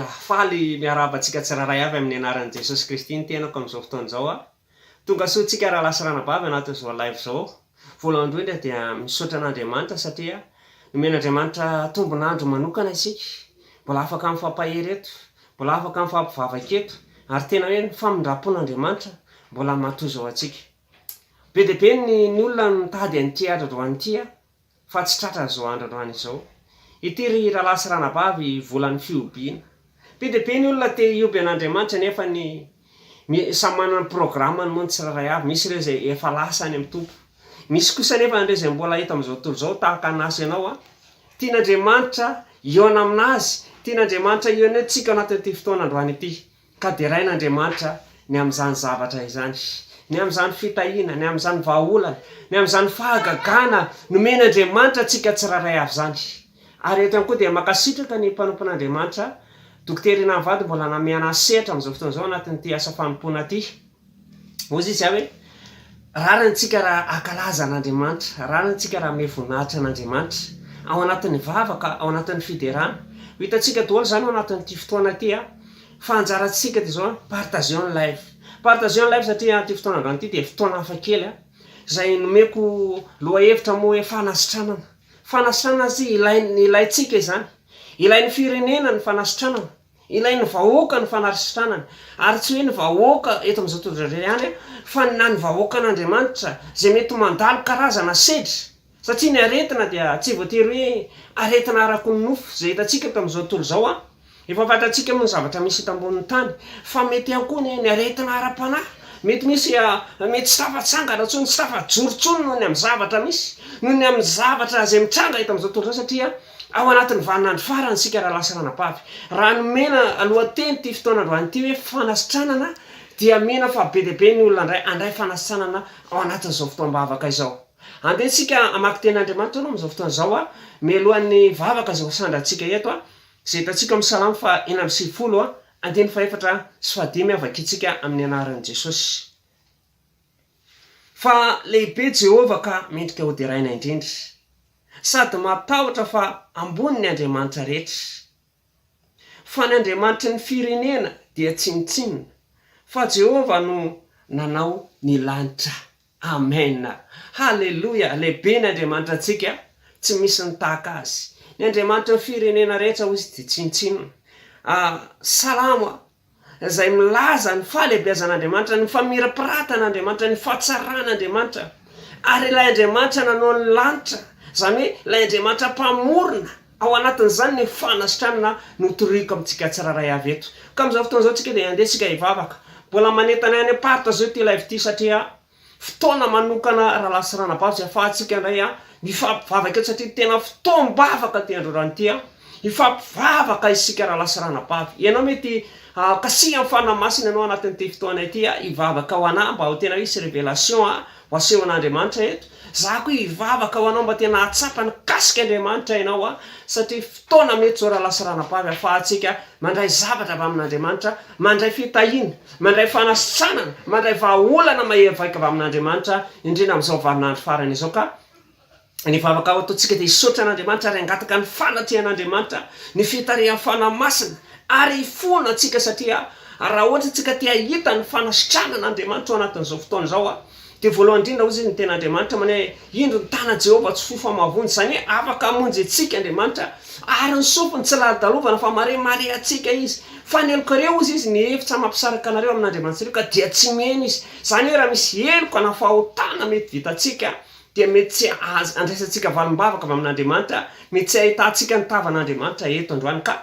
Ia faly miarabantsika tsiraray avy amin'ny anaran'i Jesosy Kristy ny tenako amin'izao fotoan'izao a. Tonga soantsika raha lasirana-bavy anatin'izao live izao. Voalohany indrindra dia misaotra an'Andriamanitra satria nomen'Andriamanitra tombonandro manokana isika. Mbola afaka mifampahery eto, mbola afaka mifampivavaka eto, ary tena hoe ny famindrapon'Andriamanitra mbola matozo ao antsika. Be dia be ny olona mitady an'ity androany ity a, fa tsy tratra izao androany izao. Ity ry rahalahy sy ranabavy volan'ny fiobiana. Be dia be ny olona te hioby an'Andriamanitra nefa samy manana ny programmany moa ny tsirairay avy. Misy ireo izay efa lasa any amin'ny tompo. Misy kosa nefa ireo izay mbola hita amin'izao tontolo izao tahaka an'asy ianao a. Tian'Andriamanitra iona aminazy, tian'Andriamanitra iona antsika anatin'ity fotoanandroany ity. Ka derain'Andriamanitra ny amin'izany zavatra izany, ny amin'izany fitahiana, ny amin'izany vahaolana, ny amin'izany fahagagana nomen'Andriamanitra antsika tsirairay avy izany. Ary eto ihany koa dia makasitraka ny mpanompon'Andriamanitra Dokotera Navady mbola namiana sehatra amin'izao fotoan'izao anatin'ity asa fanompoana ity. Ozy izy hoe rarantsika raha akalaza an'Andriamanitra, rarantsika raha mevonahitra an'Andriamanitra ao anatin'ny vavaka, ao anatin'ny fiderana. Hitantsika daholo izany ao anatin'ity fotoana ity a, fa anjarantsika dia zao partageons ny live. Partageons ny live satria ity fotoana androany ity dia fotoana hafakely a, izay nomeko lohahevitra moa hoe fanasitranana. Fanasitranana sy ilaintsika izany. Ilain'ny firenena ny fanasitranana. Ilain'ny vahoaka ny fanasitranana. Ary tsy hoe ny vahoaka eto amin'izao tontolo izao ihany fa na ny vahoaka an'Andriamanitra izay mety mandalo karazana sedra. Satria ny aretina dia tsy voatery hoe aretina araka ny nofo izay hitantsika eto amin'izao tontolo izao a. Efa fantatsika moa ny zavatra misy eto ambonin'ny tany, fa mety ihany koa ny aretina ara-panahy. Mety misy mety tsy tafatsangana intsony, tsy tafajorotsony noho ny amin'ny zavatra misy, noho ny amin'ny zavatra izay mitranga eto amin'izao tontolo izao satria ao anatin'ny vaninandro farany isika raha lasa ranabavy. Raha nomena alohateny ity fotoanandroany ity hoe fanasitranana dia mena fa be dia be ny olona andray fanasitranana ao anatin'izao fotoam-bavaka izao. Andehantsika hamaky ten'Andriamanitra amin'izao fotoan'izao a, mialohan'ny vavaka izay ho sandrantsika eto a, izay hitantsika amin'ny Salamo 4:4 a, andiny 4:5 avakitsika amin'ny anaran'i Jesosy. Fa lehibe Jehovah ka mendrika ho deraina indrindra, sady matahotra fa ambony ny Andriamanitra rehetra. Fa ny Andriamanitra ny firenena dia tsinitsinina, fa Jehovah no nanao ny lanitra. Amen. Halleluja. Lehibe ny Andriamanitra antsika, tsy misy ny tahaka azy. Ny Andriamanitra ny firenena rehetra hozy dia tsinitsinina. Salamo izay milaza ny fahalehibiazan'Andriamanitra, ny famirapiratana ny fahatsaràn'Andriamanitra. Ary ilay Andriamanitra nanao ny lanitra, izany hoe ilay Andriamanitra mpamorona, ao anatin'izany ny fanasitranana notoriako amintsika tsiraray avy eto. Ka amin'izao fotoan'izao tsika dia andesika hivavaka. Mbola manentana any aparta zao ity live ity satria fotoana manokana rahalahy sy ranabavy izay ahafahantsika indray mifampivavaka eto satria tena fotoam-bavaka ty androany ity a. Hifampivavaka isika rahalahy sy ranabavy. Ianao mety kasiha amin'ny fanamasina ianao anatin'ity fotoana ity a, hivavaka ho anahy mba ho tena hisy révélation ho asehon'Andriamanitra eto. Za koa hivavaka ho anao mba tena hatsapa ny kasika Andriamanitra ianao a, satria fotoana mety zao rahalahy sy ranabavy ahafahantsika mandray zavatra avy amin'Andriamanitra, mandray fitahiana, mandray fanasitranana, mandray vahaolana mahevaika avy amin'Andriamanitra indrindra amin'izao vaninandro farany izao. Ka ny vavaka ao ataontsika dia hisaotra an'Andriamanitra ary hangataka ny fanatian'Andriamanitra, ny fitarihan'ny fanamasina ary hifona antsika satria raha ohatra antsika tia hita ny fanasitranan'Andriamanitra ao anatin'izao fotoana izao a, dia voalohany indrindra hozy ny ten'Andriamanitra mane indro ny tanan'i Jehovah tsy fofamavony, izany hoe afaka hamonjy antsika Andriamanitra ary ny sofiny tsy ladalovana fa maremare antsika izy. Fa ny elokareo hozy izy ny hevitra mampisaraka anareo amin'Andriamanitra ka dia tsy mihena izy. Izany hoe raha misy heloka na fahotana mety vitantsika dia mety tsy andraisantsika valim-bavaka avy amin'Andriamanitra, mety tsy ahitantsika ny tavan'Andriamanitra eto androany. Ka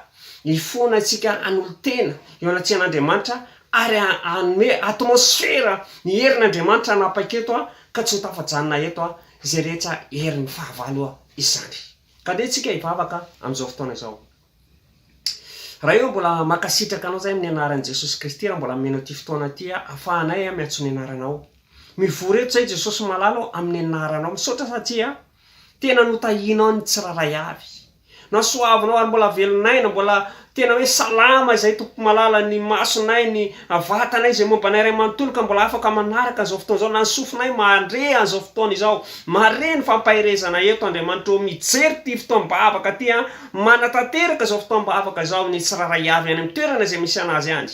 hifona antsika hanolo-tena eo anatsian'Andriamanitra ary hanome atmosfera ny herin'Andriamanitra hanapa-keto a, ka tsy ho tafajanona eto a, izay rehetra herin'ny fahavalo izany. Ka dia tsika hivavaka amin'izao fotoana izao. Raha eo mbola makasitraka anao zay amin'ny anaran'i Jesosy Kristy, raha mbola menao ity fotoana ity a, ahafahanay miantso ny anaranao. Mivory eto zay Jesosy malalo amin'ny anaranao. Misaotra satria tena notahianao ny tsiraray avy. nasoavinao ary mbola velonaina mbola tena hoe salama izay tompo malala ny masonay ny vatanay zay mombanay ray manontolo ka mbola afaka manaraka an'izao fotoana izao na ny sofinay mandre an'izao fotoana izao mare ny fampahirezana eto Andriamanitra mijery ty fotoam-bavaka ty manatanteraka zao fotoam-bavaka zao ny tsiraray avy any amin'ny toerana izay misy anazy any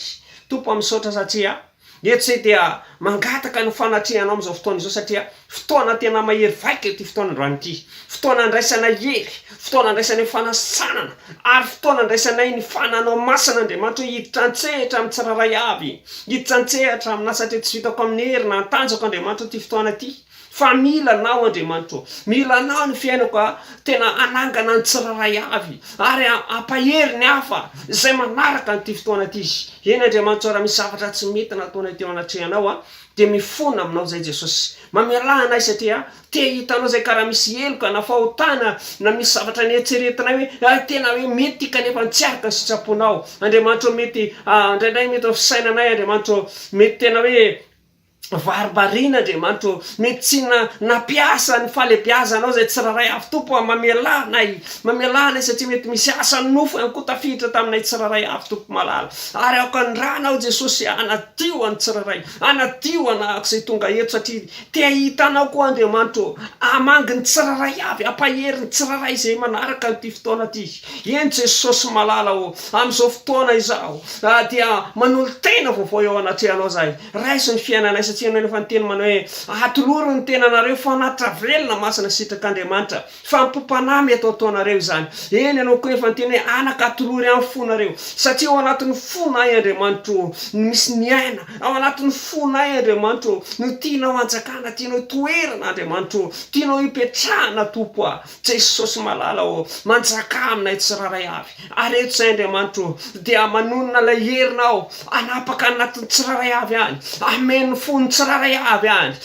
tompo misaotra satria eto zay dia mangataka ny fanatrehanao amin'izao fotoana izao satria fotoana tena mahery vaika ty fotoana androany ity fotoana andraisana hery fotoana andraisanay fanasanana ary fotoana andraisanay ny fananao masina Andriamanitra hiditra antsehatra amin'ny tsiraray avy hiditra antsehatra amina satria tsy vitako amin'ny hery na tanjako Andriamanitra ty fotoana ty fa mila nao Andriamanitra mila nao ny fiainako tena anangana ny tsiraray avy ary ampahery ny hafa izay manaraka nyty fotoana ty eny Andriamanitra raha misy zavatra tsy mety nataonay teo anatrehanao dia mifona aminao zay Jesosy mamela anay satria te hitanao zay karaha misy heloka na fahotana na misy zavatra nieritseretinay hoe tena hoe mety kanefa tsy araka ny sitraponao Andriamanitra mety indraindray mety fisainanay Andriamanitra mety tena hoe varibarina Andriamanitra mety tsy napiasa ny falebiazanao zay tsiraray avy tompo mamela anay satria mety misy asa nofo ihany koa tafiditra taminay tsiraray avy tompo malala ary aoka ny ranao Jesosy anadio any tsiraray anadio anahako zay tonga eto satria te hitanao koa Andriamanitra amangy ny tsiraray avy ampahery ny tsiraray zay manaraka nyty fotoana ty eny Jesosy malala amin'izao fotoana izao dia manolo tena vaovao eo anatrehanao zay raiso ny fiainanay satria anao efa niteny manao hoe atoloro ny tenanareo fa anatitra velona masina sitrak'Andriamanitra fa mipompanamy atao ataonareo izany eny anao koa efa niteny hoe anaka atolory amin'ny fonareo satria ao anatin'ny fonay Andriamanitra misy ny aina ao anatin'ny fonay Andriamanitra no tianao anjakana tianao toerana Andriamanitra tianao hipetrahana tompo Jesosy malala manjaka aminay tsiraray avy ary eto zay Andriamanitra dia manonona ilay herinao anapaka anatin'ny tsiraray avy any ameny fony tsiraray avy any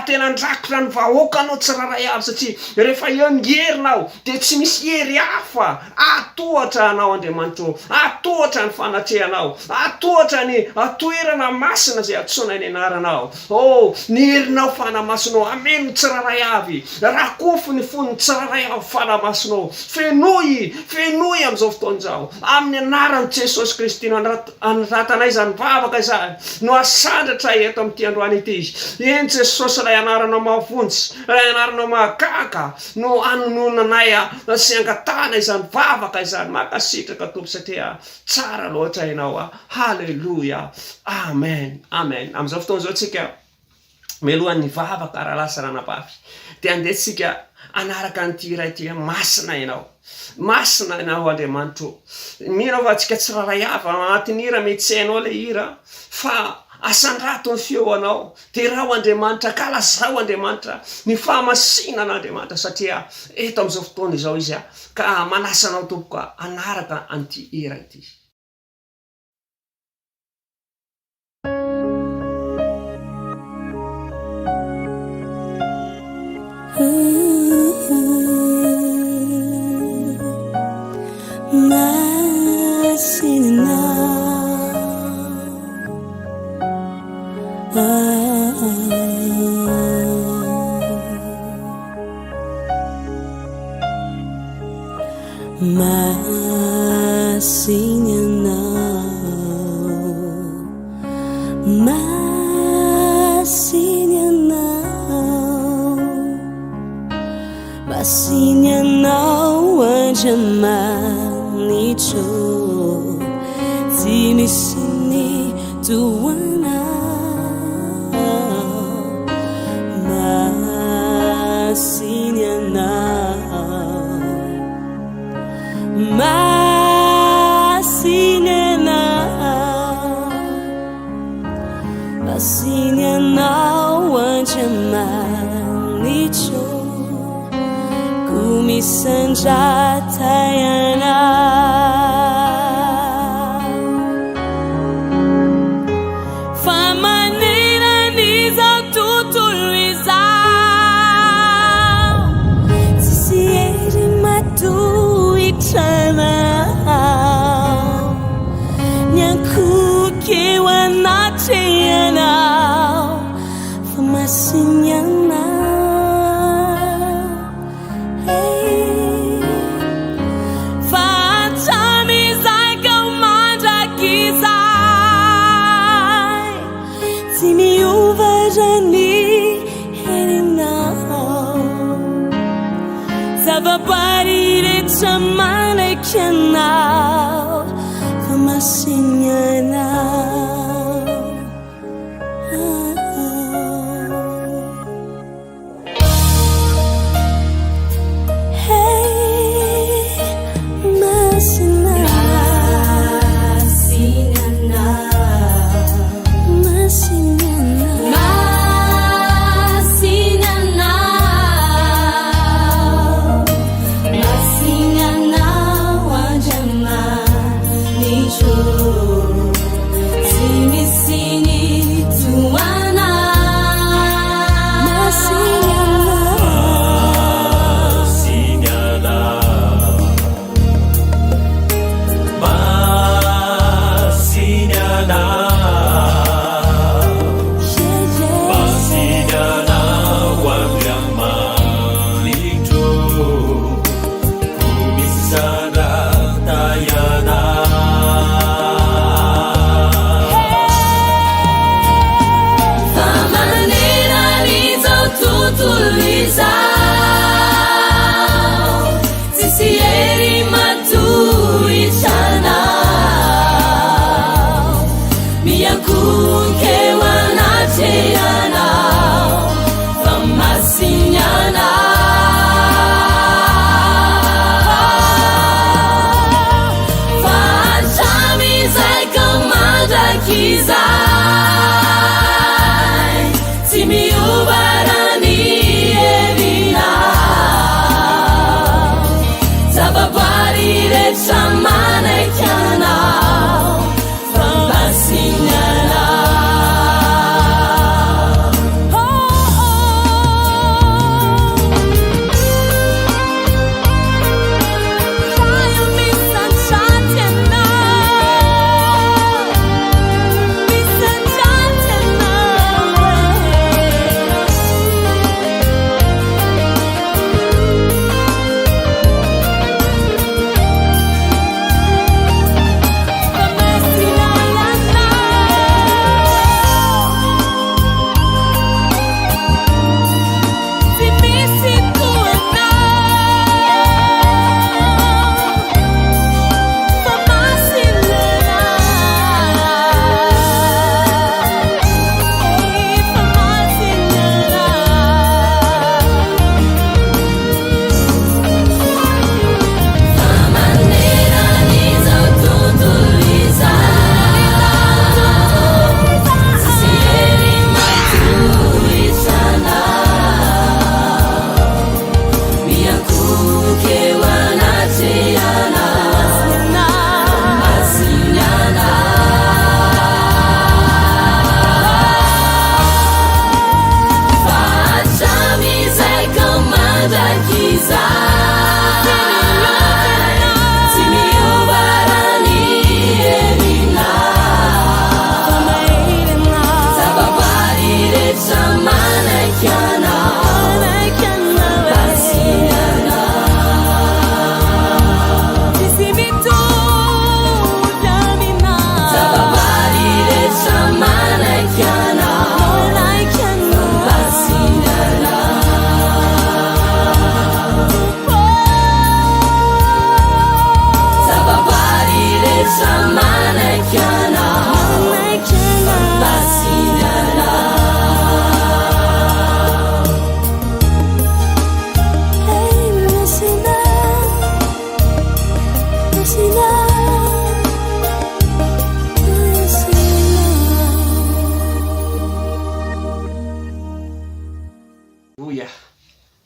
tena ndrakotra ny vahoakanao tsiraray avy satria rehefa eo ny herinao dia tsy misy hery hafa atohatra anao Andriamanitra atohatra ny fanatrehanao atohatra ny toerana masina zay atsoina ny anaranao ny herinao fanamasinao ameny tsiraray avy rakofo ny fony tsiraray avy fanamasinao fenoy amin'izao fotoana izao amin'ny anaran'i Jesosy Kristy no anratanay zany vavaka izany no asandratra eto amin'ity androany ity eny Jesosy lay anaranao mahavontsy lay anaranao mahagaga no anononanay sy angatana izany vavaka izany makasitraka tompo satria tsara loatra ianao haleloya amen amin'izao fotoana izao tsika melohan'ny vavaka raha lasa ranabavy dia andesika anaraka nyty iray ty masina ianao Andriamanitra mino fa tsika tsiraray avy anatin'ny hira mety tsy hainao ilay hira fa asandrato ny feoanao dia raha Andriamanitra ka lazao Andriamanitra ny fahamasinan'Andriamanitra satria eto amin'izao fotoana izao izy ka manasanao tompoka anaraka an'ity hira ity Masinyanao anjamanitro tsy misy ny toana masinyanao anjamanitro kumisanjatayana famanina nizao tutulu izao sisieri matuitranao nyankukewanateyanao famasinyana rehetra manaiky anao fa masigny anao.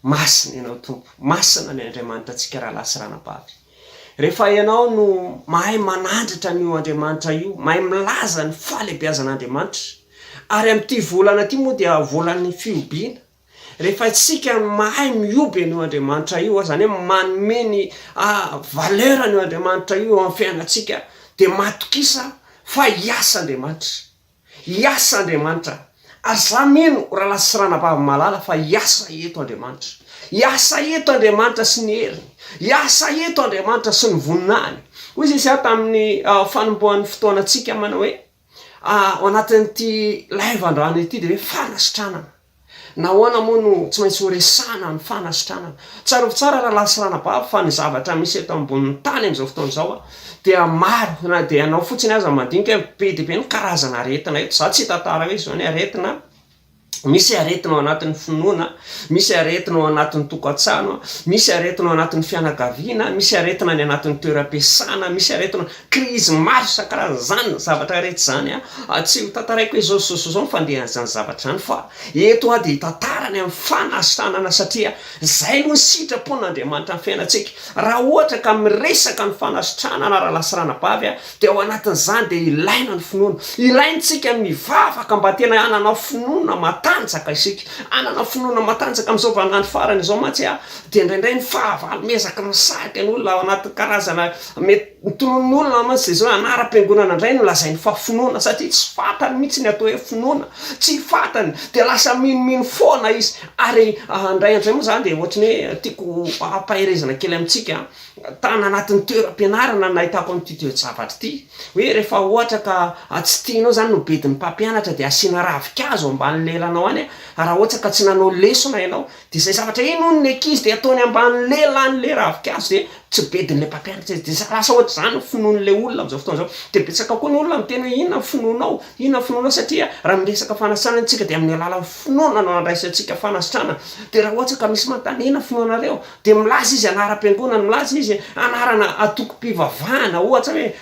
Masina ianao tompo, masina ny Andriamanitra antsika raha lasy ranabavy. Rehefa ianao no mahay manandratra an'io Andriamanitra io, mahay milaza ny fahalebiazan'Andriamanitra, ary amin'ity volana ity moa dia volan'ny fiombiana. Rehefa tsika mahay mioby an'io Andriamanitra io, zany hoe manome ny valeur an'io Andriamanitra io amin'ny fiainantsika, dia matokisa fa hiasa Andriamanitra. Hiasa Andriamanitra. Ary za mino raha lasy ranabavy malala fa hiasa eto Andriamanitra. Hiasa eto Andriamanitra sy ny heriny. Hiasa eto Andriamanitra sy ny voninahiny. Hoy izy tamin'ny fanombohan'ny fotoanantsika manao hoe ao anatin'ity live androany ity dia hoe fanasitranana. nahoana moa no tsy maintsy horesana ny fanasitranana tsara tsara raha lasirana bava fa ny zavatra misy eto ambonin'ny tany am'izao fotoana zao a dia maro na dia anao fotsiny aza mandinika be de be ny karazana aretina eto za tsy tantara hoe zao ny aretina misy aretina ao anatin'ny finoana, misy aretina ao anatin'ny tokantsano, misy aretina ao anatin'ny fianakaviana, misy aretina ny anatin'ny toeram-piasana, misy aretina krizy maro isan-karazany zavatra rehetra zany a tsy ho tantaraiko hoe zao mifandehan'izany zavatra zany fa eto a dia tantarany amin'ny fanasitranana satria zay no ny sitrapon'Andriamanitra amin'ny fiainantsika raha ohatra ka miresaka ny fanasitranana raha lasirana-bavy a dia ao anatin'izany dia ilaina ny finoana ilaintsika mivavaka mba tena hanana finoana matanjaka isika anana finoana matanjaka amin'izao vaninandro farany izao mantsy a dia indraindray ny fahavalomezaka misarika ny olona ao anaty karazana tonon'olona mantsy zao anaram-piangonana indray no lazainy fa finoana satria tsy fantany mihitsy ny atao hoe finoana tsy fantany dia lasa minomino foana izy ary indray andray moa zany dia ohatrany hoe tiako ampahirezana kely amintsika tana anatin'ny toeram-pianarana nahitako amin'ity toe-javatra ity hoe rehefa ohatra ka tsy tianao zany no bedin'ny mpampianatra dia asiana ravikazo ambany lelanao any raha ohatra ka tsy nanao lesona ianao dia zay zavatra ino ny ankizy dia ataony ambany lelan'le ravikazo dia tsy bedin'le mpampianatra dia lasa ohatra zany finoan'le olona am'izao fotoana zao dia betsaka koa ny olona miteny hoe inona finoanao satria raha miresaka fanasitranana antsika dia amin'ny alalan'ny finoana no andraisantsika fanasitrana dia raha ohatra ka misy manontany inona finoanareo dia milaza izy anaram-piangonana milaza izy anarana atoko-pivavahana ohatra hoe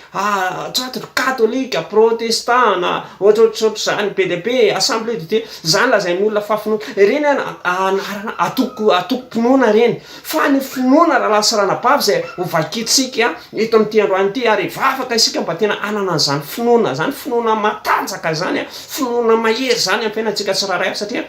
tsatro katolika protestana ohatrohatrotro zany PDP assemblée de Dieu zany lazain'ny olona fa finoana reny anarana atoko-pinoana reny fa ny finoana raha lasirana-bavy zay hovakitsika eto amin'ity androany ity ary vavaka isika mba tena anana zany finoana matanjaka zany finoana mahery zany amin'ny fiainantsika tsirairay satria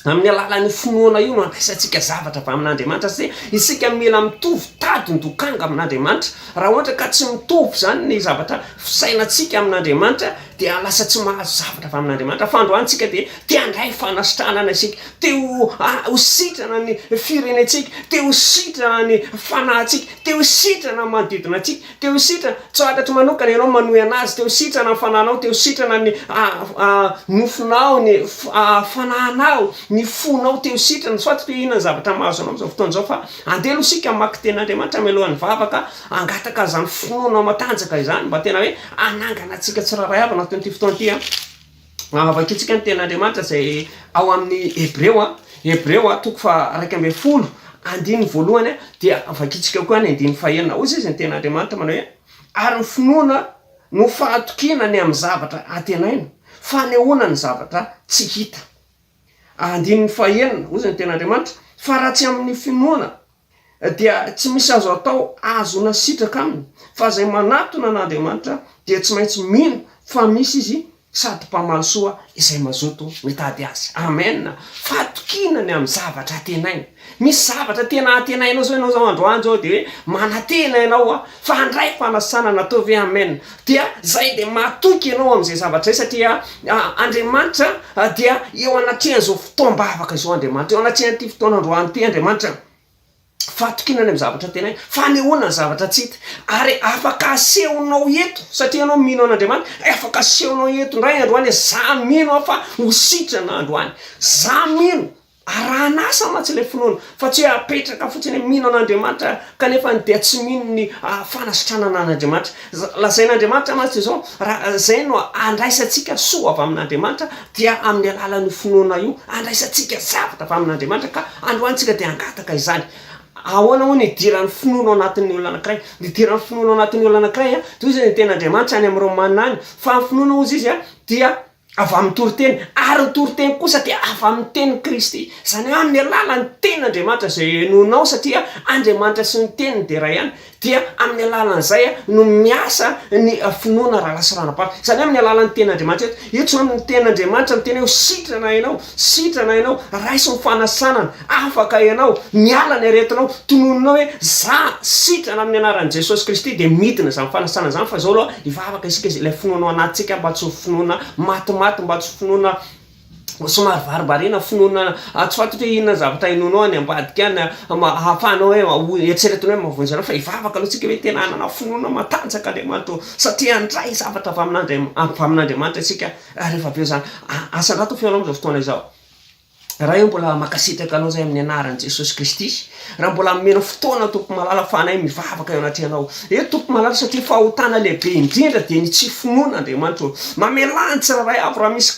amin'ny alalan'ny finoana io no andraisantsika zavatra avy amin'Andriamanitra satria isika mila mitovy tady ny dokanga amin'Andriamanitra raha ohatra ka tsy mitovy zany ny zavatra fisainantsika amin'Andriamanitra dia lasa tsy mahazo zavatra avy amin'Andriamanitra fa androantsika dia te handray fanasitranana isika te ho sitrana ny firenentsika te ho sitrana ny fanahintsika te ho sitrana manodidina antsika te ho sitrana tsoatatra manokana ianao manohy anazy te ho sitrana ny fanahinao te ho sitrana ny nofinao ny fanahinao ny fonao te ho sitrana soatatra hoe inona ny zavatra mahazo anao amin'izao fotoana izao fa andelo isika mamaky ten'Andriamanitra mialohan'ny vavaka angataka zany finoana matanjaka izany mba tena hoe anangana antsika tsirairay avy anatin'ity fotoana ity vakitsika ny ten'Andriamanitra zay ao amin'ny Hebreo toko fa 1:10 dia vakitsika koa ny 9:1 ozy izy ny ten'Andriamanitra manao hoe ary ny finoana no fahatokinany amin'ny zavatra antenaina fanehoana ny zavatra tsy hita 9:1 ozy ny ten'Andriamanitra fa raha tsy amin'ny finoana dia tsy misy azo atao azona sitraka aminy fa zay manatona an'Andriamanitra dia tsy maintsy mino fa misy izy sady mpamalosoa izay mazoto mitady azy amen fatokinany amin'ny zavatra atenaina misy zavatra tena atenainao zao ianao zao androany zao dia hoe manatena ianao fa handray fanasana natao ve amen dia zay dia matoky ianao amin'izay zavatra zay satria Andriamanitra dia eo anatrehan'izao fotoam-bavaka izao Andriamanitra eo anatrehan'ity fotoana androany ity Andriamanitra fatokinany amin'ny zavatra tenaina fanehoana ny zavatra tsy hita ary afaka asehonao eto satria ianao mino an'Andriamanitra afaka asehonao eto ndray androany za mino fa ho sitrana androany za mino aranasa mantsy ilay finoana fa tsy apetraka fotsiny mino an'Andriamanitra kanefa dia tsy mino ny fanasitranana an'Andriamanitra lazain'Andriamanitra mantsy izao raha zay no andraisantsika soa avy amin'Andriamanitra dia amin'ny alalan'ny finoana io andraisantsika zavatra avy amin'Andriamanitra ka androantsika dia angataka izany ahoana moa ny idiran'ny finoana ao anatin'ny olona anankiray ny idiran'ny finoana ao anatin'ny olona anankiray toy izy ny ten'Andriamanitra any amin'ny Romanina any fa ny finoana ozy izy dia avy amin'ny toriteny ary ny toriteny kosa dia avy amin'ny tenin'i Kristy zany hoe amin'ny alalan'ny tenin'Andriamanitra zay nonao satria Andriamanitra sy ny teniny dia raha ihany dia amin'ny alalan'izay no miasa ny finoana raha lasirana-bavy zany hoe amin'ny alalan'ny tenin'Andriamanitra eto so amin'ny tenin'Andriamanitra miteny hoe sitrana ianao raisy ny fanasanana afaka ianao miala ny aretinao tononinao hoe za sitrana amin'ny anaran'i Jesosy Kristy dia midina zany fanasana zany fa zao aloha hivavaka isika ilay finoana ao anatintsika mba tsy ho finoana matimaty mba tsy finoana somary varibarina finoana tsy fantatra hoe inona zavatra inonao any ambadika any hahafahanao hoe eritreretinao hoe mavonjy anao fa hivavaka aloha tsika hoe tena hanana finoana matanjaka Andriamanitra satria andray zavatra avy amin'Andriamanitra isika rehefa aveo zany asandrato fiainao amin'izao fotoana izao raha io mbola makasitraka anao zay amin'ny anaran'i Jesosy Kristy, raha mbola mena fotoana tompo malala fanay mivavaka eo anaty anao tompo malala, satria fahotana lehibe indrindra dia ny tsy finoana Andriamanitra mamelany tsirairay avy raha misy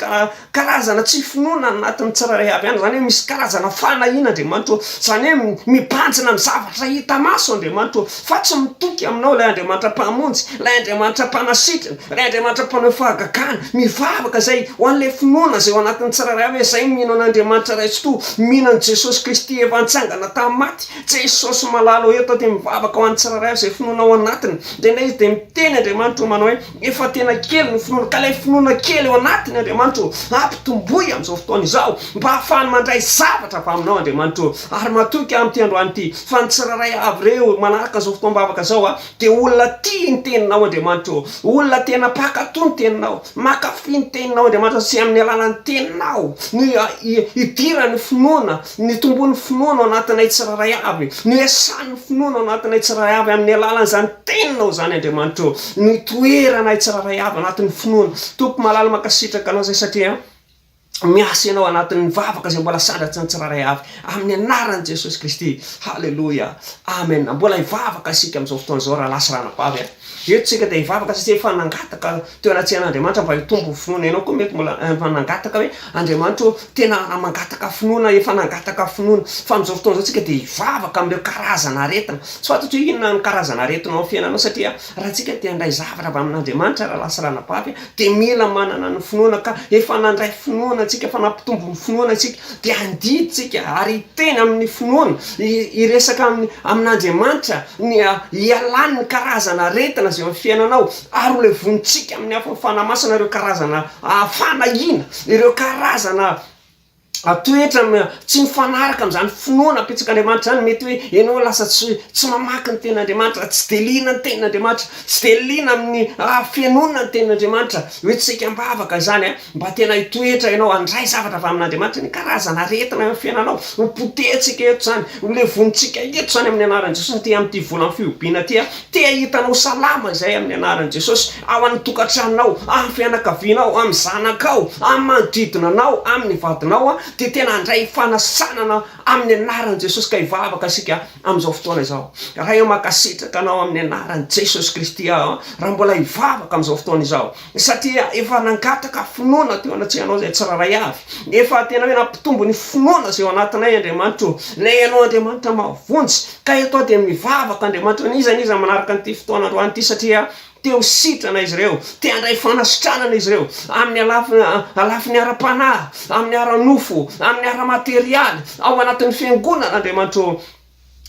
karazana tsy finoana anatin'ny tsirairay avy ihany, zany hoe misy karazana fanahina Andriamanitra, zany hoe mibanjina amin'ny zavatra hita maso Andriamanitra, fa tsy mitoky aminao ilay Andriamanitra mpamonjy, ilay Andriamanitra mpanasitrana, ilay Andriamanitra mpanao fahagagana, mivavaka zay ho an'ilay finoana zay ao anatin'ny tsirairay avy, zay mino an'Andriamanitra raitsoto, mihinany Jesosy Kristy efa nitsangana tamin'ny maty, Jesosy malalo eto dia mivavaka ho an'ny tsirairay avy zay finoana ao anatiny, dia ilay izy dia miteny Andriamanitra manao hoe efa tena kely ny finoana, ka ilay finoana kely ao anatiny Andriamanitra ampitomboy amin'izao fotoana izao mba ahafahany mandray zavatra avy aminao Andriamanitra, ary matoky amin'ity androany ity fa ny tsirairay avy reo manaraka izao fotoam-bavaka izao dia olona tia ny teninao Andriamanitra, olona tena mpakatoa ny teninao, mankafy ny teninao Andriamanitra, sy amin'ny alalan'ny teninao idirany finoana, ny tombony finoana ao anatinay tsirairay avy, ny esan'ny finoana ao anatinay tsirairay avy amin'ny alalan'izany teninao zany Andriamanitra, ny toeranay tsirairay avy anatin'ny finoana. Tompo malala makasitraka anao zay, satria miasa ianao anatin'ny vavaka zay mbola sandratsy ny tsirairay avy amin'ny anaran'i Jesosy Kristy. Halleloja, amen. Mbola hivavaka isika amin'izao fotoana izao raha lasy-ranam-pavy eto tsika dia hivavaka, satria efa nangataka teo anatsian'Andriamanitra mba hitombo finoana. Ianao koa mety mbola efa nangataka hoe Andriamanitra tena mangataka finoana, efa nangataka finoana, fa amin'izao fotoana izao tsika dia hivavaka amin'ireo karazana aretina. Tsy fantatro hoe inona ny karazana aretina ao fiainanao, satria raha tsika dia handray zavatra avy amin'Andriamanitra raha lasy-ranam-pavy dia mila manana ny finoana, ka efa nandray finoana tsika, fa nampitombo ny finoana tsika, dia handidy tsika ary teny amin'ny finoana, iresaka amin'Andriamanitra ny ialany ny karazana aretina zay amin'ny fiainanao, ary ho levontsika amin'ny hafa fanamasana ireo karazana fanahina, ireo karazana toetra tsy mifanaraka amin'izany finoana apetsaka Andriamanitra zany. Mety hoe ianao lasa tsy mamaky ny tenin'Andriamanitra, tsy de liana ny tenin'Andriamanitra, tsy de liana amin'ny fianonana ny tenin'Andriamanitra, hoe tsika mbavaka zany mba tena hitoetra ianao handray zavatra avy amin'Andriamanitra, ny karazana aretina amin'ny fiainanao ho potehitsika eto zany, ho levontsika eto zany amin'ny anaran'i Jesosy. Ty amin'ity volana fihobiana ty te hitanao salama izay amin'ny anaran'i Jesosy, ao amin'ny tokantranonao, amin'ny fianakavianao, amin'ny zanakao, amin'ny manodidina anao, amin'ny vadinao, dia tena handray fanasanana amin'ny anaran'i Jesosy. Ka hivavaka isika amin'izao fotoana izao, raha eo makasitraka anao amin'ny anaran'i Jesosy Kristy raha mbola hivavaka amin'izao fotoana izao, satria efa nangataka finoana teo anatsianao zay tsirairay avy, efa tena hoe nampitombo ny finoana zay ao anatinay Andriamanitra, lay ianao Andriamanitra mavonjy, ka eto dia mivavaka Andriamanitra nizaniza manaraka an'ity fotoana androany ity, satria teo sitrana izy ireo, te handray fanasitranana izy ireo amin'ny alafiny ara-panahy, amin'ny ara-nofo, amin'ny ara-materialy, ao anatin'ny fiangonana Andriamanitra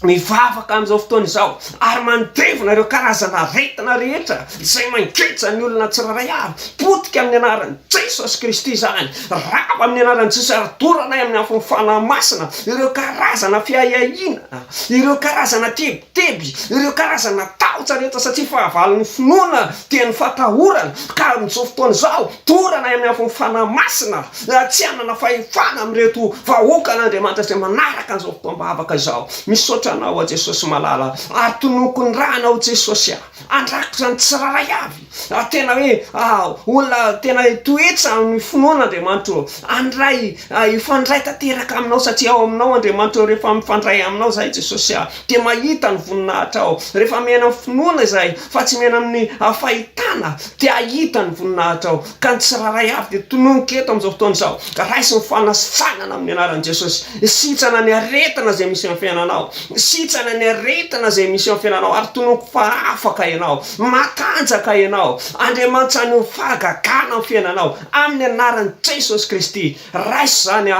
mivavaka amin'izao fotoana izao, ary mandrevona ireo karazana aretina rehetra izay mangetsa ny olona tsirairay avy, potika amin'ny anaran'i Jesosy Kristy zany, rava amin'ny anaran'i Jesosy, ary doranay amin'ny hafon'ny fanamasina ireo karazana fiahiahina, ireo karazana tebiteby, ireo karazana tahotra rehetra, satria fahavalon'ny finoana dia ny fatahorana. Ka amin'izao fotoana izao doranay amin'ny hafon'ny fanamasina, tsy hanana fahefana amin'ireto vahoaka an'Andriamanitra izay manaraka an'izao fotoam-bavaka izao. Misaotra anao Jesosy malala, ary tonoko ny ranao Jesosy, andrakitra ny tsirairay avy, tena hoe olona tena toetra amin'ny finoana Andriamanitra, andray ifandray tanteraka aminao, satria ao aminao Andriamanitra rehefa mifandray aminao zay Jesosy dia mahita ny voninahitra ao, rehefa mena finoana izay fa tsy mena amin'ny fahitana dia ahita ny voninahitra ao. Ka ny tsirairay avy dia tononiko eto amin'izao fotoana izao, raisy ny fanasanana amin'ny anaran'i Jesosy, sitrana ny aretina zay misy amin'ny fiainanao, sitrana ny aretina zay misy amin'ny fiainanao, ary tonoko fa afaka ianao, matanjaka ianao, Andriamanitra ny fahagagana amin'ny fiainanao amin'ny anaran'i Jesosy Kristy. Raisy zany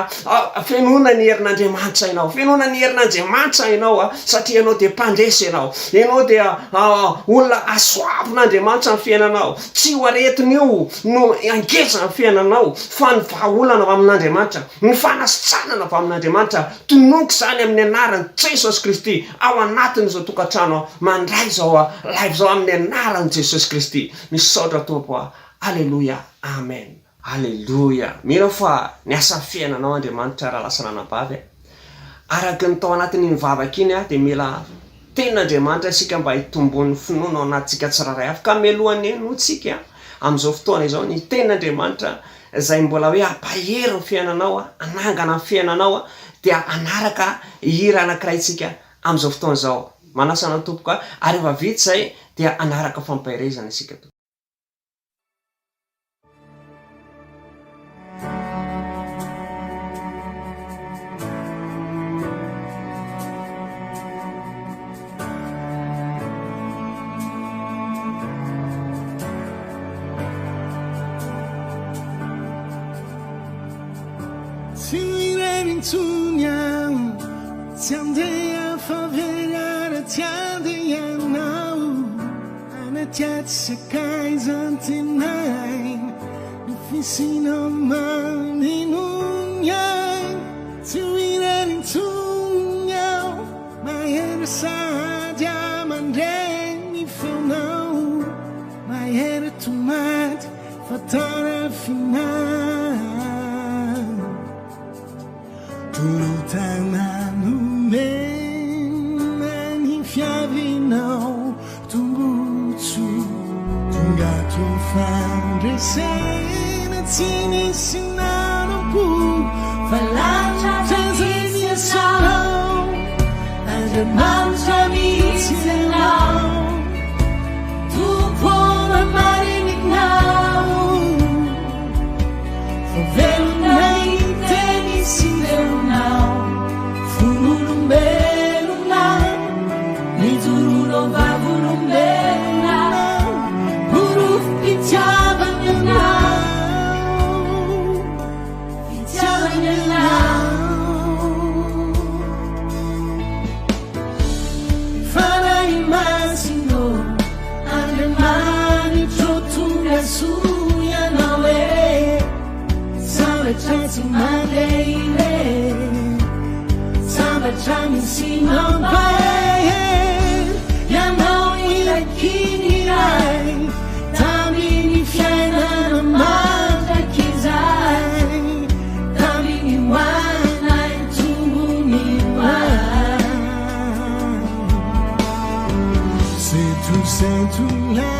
fenona ny herin'Andriamanitra ianao, fenona ny herin'Andriamanitra ianao, satria ianao dia mpandresy ianao dia olona asoavin'Andriamanitra amin'ny fiainanao, tsy ho aretina io no angeza amin'ny fiainanao, fa ny vahaolana avy amin'Andriamanitra, ny fanasitranana avy amin'Andriamanitra, tonoko zany amin'ny anaran'i Jesosy Kristy ao anatin'izao tokantrano mandray zao live zao amin'ny anaran'i Jesosy Kristy. Misaotra tompo, alleluia, amen. Alleluia. Mino fa ny asa fiainanao Andriamanitra raha lasa-ranam-pavy, araka ny tao anatin'ny mivavaka iny dia mila tenin'Andriamanitra isika mba hitombon'ny finoana ao anatsika tsirairay avy, ka mialohan'ny eno tsika amin'izao fotoana izao ny tenin'Andriamanitra zay mbola hoe ampahery ny fiainanao anangana ny fiainanao dia anaraka hira anakiraitsika am'izao fotoan'izao manasana tompoka ary efa vitsy zay dia anaraka fampahirezana isika to Tiandeia favela tiandeia não ana tiat sekais antenai oficina maninunya tiwiren tunha maher sadia mandreni fenau maher tumat fatara final Tutananu men fiavinau tumbutu tungato fandresena tini sinano pu falanja tenzini sano ande mancha mitena tu pona marini now favela teni sineu now fululumbeluna nizurulova vulumbeluna huruf pichabanyana fana imagino andemani trotunga suya nawe sabe chance madeire sabe chance sino bae ya no ila kinirai tamini fiana na mata kizai tamini wana tunguni wa c'est tout la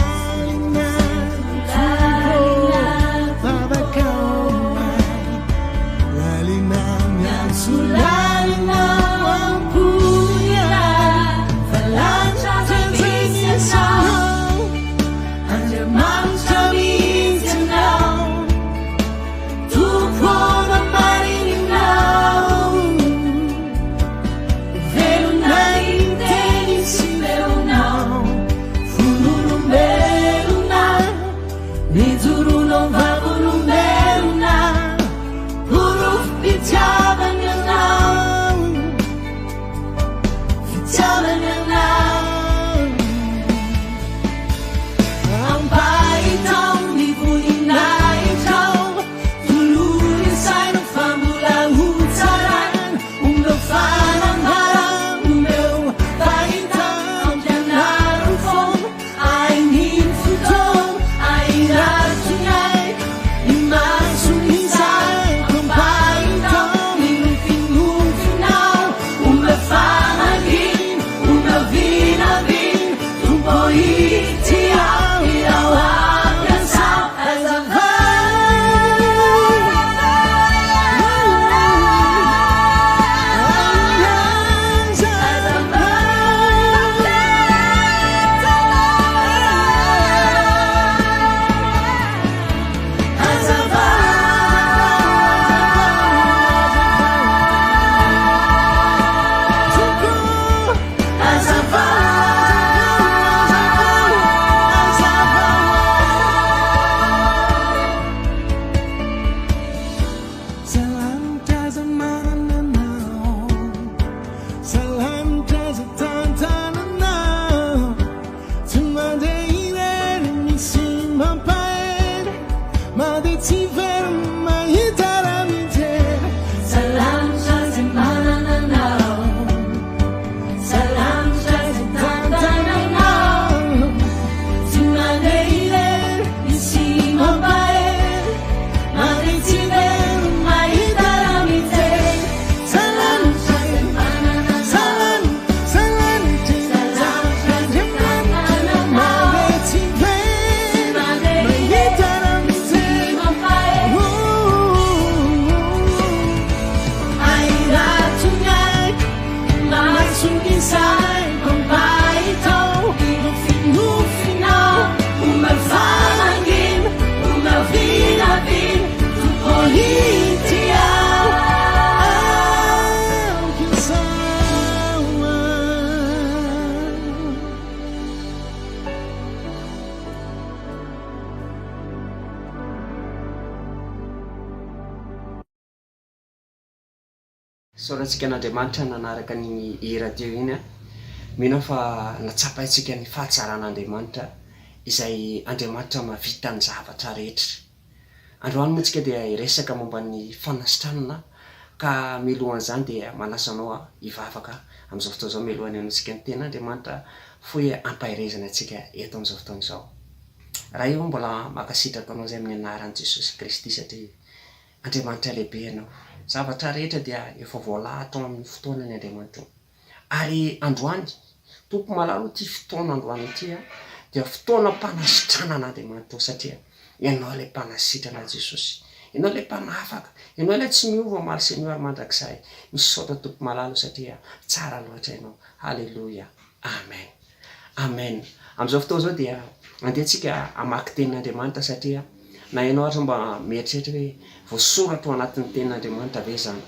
Sorantsika an'Andriamanitra nanaraka ny hira teo iny a, mino fa natsapa itsika ny fahatsaran'Andriamanitra izay Andriamanitra mavita ny zavatra rehetra. Androany moa tsika dia iresaka momba ny fanasitranana, ka milohan'izany dia manasanao hivavaka amin'izao fotoana izao milohany antsika ny ten'Andriamanitra foy ampahirezana antsika eto amin'izao fotoana izao. Raha io mbola makasitraka anao izay amin'ny anaran'i Jesosy Kristy satria Andriamanitra lehibe ianao. Zavatra rehetra dia efa voalahatra amin'ny fotoana ny Andriamanitra. Ary androany, tompo malalo ity fotoana androany ity dia fotoana mpanasitranan'Andriamanitra satria ianao ilay mpanasitrana Jesosy. Ianao ilay mpanafaka, ianao ilay tsy miova omaly Seigneur mandrakizay. Misaotra tompo malalo satria tsara loatra ianao. Halleluja. Amen. Amen. Amin'izao fotoana izao dia andehantsika hamaky tenin'Andriamanitra satria na ianao ary mba mieritreritra hoe voasoratra ao anatin'ny tenin'Andriamanitra ve zany.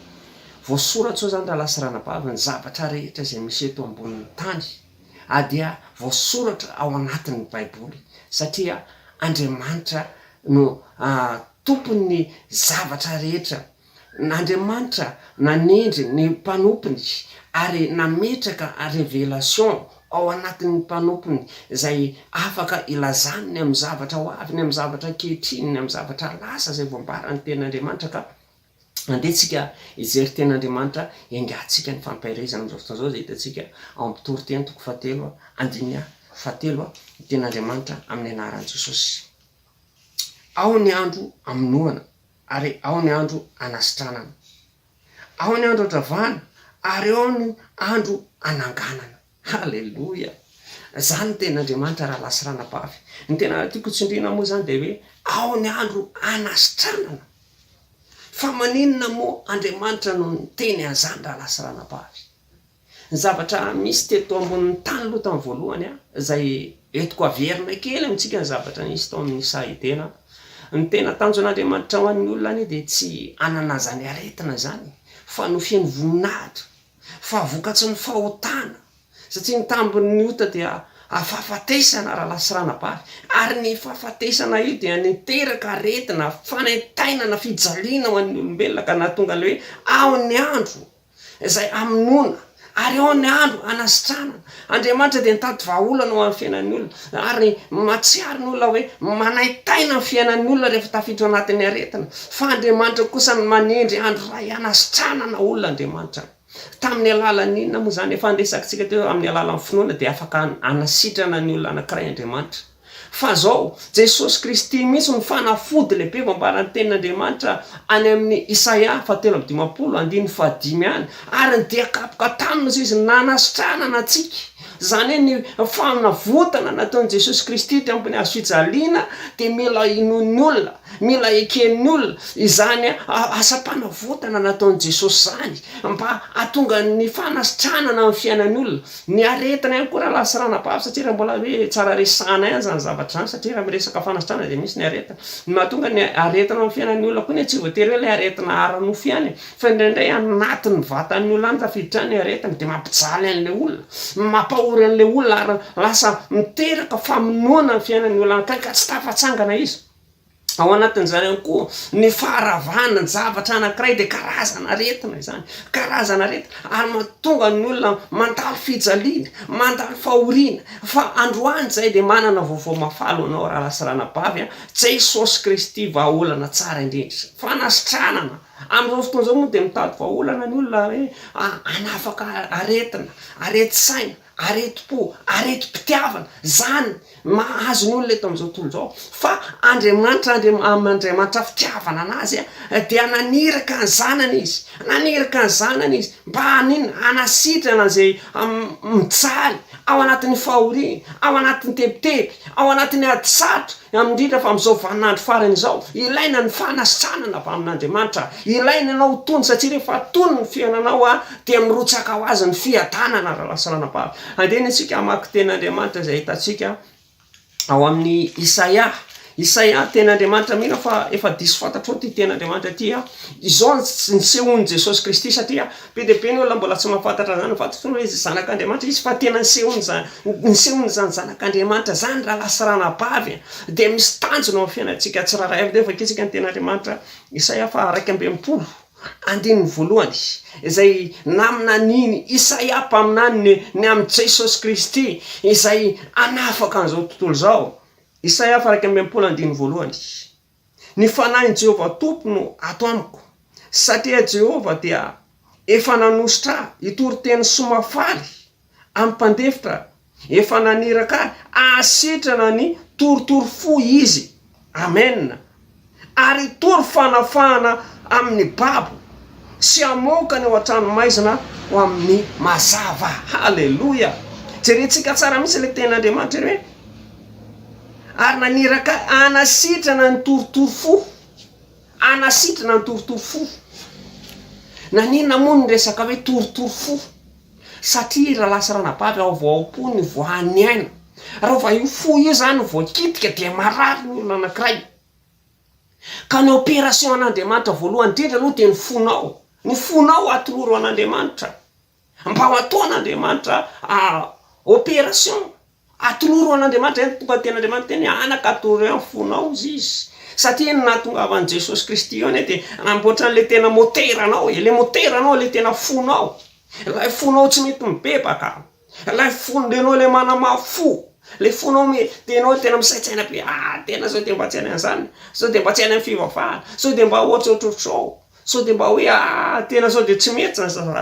Voasoratra ao zany raha lasirana-bavy ny zavatra rehetra izay misy eto ambonin'ny tany dia voasoratra ao anatin'ny Baiboly satria Andriamanitra no tompon'ny zavatra rehetra. N'Andriamanitra nanendry ny mpanompony ary nametraka révélation ao anatin'ny mpanompony izay afaka ilazany amin'ny zavatra ho avy, ny amin'ny zavatra ankehitriny, ny amin'ny zavatra lasa izay voambarany ten'Andriamanitra. Ka andehantsika hijery ten'Andriamanitra, hiaingatsika ny fampahirezana amin'izao fotoana izao izay hitantsika ao amin'ny toriteny toko 7 ny ten'Andriamanitra amin'ny anaran'i Jesosy. Ao ny andro amonoana ary ao ny andro anasitranana, ao ny andro andravana ary ao ny andro ananganana. Halleluja. Zany ten'Andriamanitra raha lasirana-bavy. Ny tena tiako tsindriana moa zany dia hoe ao ny andro anasitranana. Fa maninona moa Andriamanitra no niteny an'izany raha lasirana-bavy? Ny zavatra misy teto ambonin'ny tany aloha tamin'ny voalohany izay entiko averina kely amintsika ny zavatra nisy tao amin'ny sahidena. Ny tena tanjon'Andriamanitra ho an'ny olona any dia tsy anana zany aretina zany, fa nofeny voninahitra, fa vokatsy ny fahotana. Satria ny tambon'ny ota dia fahafatesana raha lasirana-bavy, ary ny fahafatesana io dia niteraka aretina, fanaitainana, fijaliana ho an'ny olombelona ka nahatonga ilay hoe ao ny andro izay amonoana ary ao ny andro anasitranana. Andriamanitra dia nitady vahaolana ho amin'ny fiainan'ny olona ary matsiary ny olona hoe manaitaina ny fiainan'ny olona rehefa tafiditra anatin'ny aretina. Fa Andriamanitra kosa ny manendry andro ray anasitranana olona Andriamanitra. Tamin'ny alalan'ny inona moa zany, efa andesakitsika teo amin'ny alalan'ny finoana dia afaka anasitrana ny olona anankiray Andriamanitra. Fa zao Jesosy Kristy mihitsy ny fanafody lehibe voambarany tenin'Andriamanitra any amin'ny Isaia 7:15 any, ary ny diakapoka tamina izy nanasitranana antsika. Zany hoe ny fanavotana nataon'i Jesosy Kristy teo ambony hazo fijaliana dia mila inoan'ny olona, mila eken'ny olona. Izany asa-panavotana nataon'i Jesosy zany mba hatonga ny fanasitranana amin'ny fiainan'ny olona. Ny aretina ihany koa raha lasirana-bavy satria raha mbola hoe tsara resahana ihany zany zavatra zany satria raha miresaka fanasitranana dia misy ny aretina. Mahatonga ny aretina amin'ny fiainan'ny olona koa ny tsy voatery hoe ilay aretina ara-nofo ihany, fa indraindray anatin'ny vatan'ny olona any tafiditra ny aretina dia mampijaly an'ilay olona, mampahory an'ilay olona ary lasa miteraka famonoana ny fiainan'ny olona anankiray ka tsy tafatsangana izy. Ao anatin'izany ihany koa ny faharavana ny zavatra anankiray dia karazana aretina izany, karazana aretina ary mahatonga ny olona mandalo fijaliana, mandalo fahoriana. Fa androany zay dia manana vaovao mafalo anao raha lasirana-bavy. Jesosy Kristy vahaolana tsara indrindra, fanasitranana. Amin'izao fotoana izao moa dia mitady vahaolana ny olona hoe hanafaka aretina, areti-saina, areti-po, areti-pitiavana. Zany mahazo ny olona eto amin'izao tontolo izao. Fa Andriamanitra fitiavana anazy dia naniraka ny zanany izy, naniraka ny zanany izy mba hanina hanasitrana izay mijaly ao anatin'ny fahoriana, ao anatin'ny tebiteby, ao anatin'ny adisatrotra. Indrindra fa amin'izao vaninandro farany izao ilaina ny fanasitranana avy amin'Andriamanitra. Ilaina ianao tony satria rehefa tony ny fiainanao dia mirotsaka ho azy ny fiadanana raha lasirana-bavy. Andehantsika hamaky ten'Andriamanitra izay hitantsika ao amin'ny Isaia ten'Andriamanitra. Mino fa efa diso fantatro ty ten'Andriamanitra ty izao ny sehoan'i Jesosy Kristy satria be dia be ny olona mbola tsy mahafantatra zany. Fantatro hoe izy zanak'Andriamanitra izy, fa tena ny sehoany zany zanak'Andriamanitra zany raha lasirana-bavy dia misy tanjona amin'ny fiainantsika tsirairay avy. Dia efa kitsika ny ten'Andriamanitra Isaia 2:20 voalohany izay namina niny Isaia mpaminany ny amin'ny Jesosy Kristy izay anafaka an'izao tontolo zao. Isaia 1:1 voalohany. Ny fanahin Jehova tompo no ato amiko, satria Jehova dia efa nanositra itoriteny somafaly amin'ny mpandefitra, efa naniraka asitrana ny torotoro fo izy. Amen. Ary tory fanafahana amin'ny babo sy amoka ny ao an-trano maizina ho amin'ny mazava. Halleluja. Jerentsika tsara mihitsy le ten'Andriamanitra hoe ary naniraka anasitrana ny torotoro fo. Anasitrana ny torotoro fo. Nanina moa ny resaka hoe torotoro fo? Satria raha lasa ranabavy ao voapo ny voan'ny aina. Raha io fo io zany voakitika dia marary ny olona anankiray. Ka ny opération an'Andriamanitra voalohany indrindra aloha dia ny fonao. Ny fonao atoloro an'Andriamanitra. Mba ho atao an'Andriamanitra opération. Atoloro an'Andriamanitra ny tonga ten'Andriamanitra teny anaka atoloro ny fonao izy. Satria ny nahatongavan'i Jesosy Kristy io dia namboatra le tena moteranao, le moteranao le tena fonao. Ilay fonao tsy mety mibebaka. Ilay fonao le manamafo. Le fonao tenao tena misaitsaina be. Tena zao dia mba tsy any an'izany. Zao dia mba tsy any amin'ny fivavahana. Zao dia mba ohatrohatr'izao. Zao dia mba hoe tena zao dia tsy mety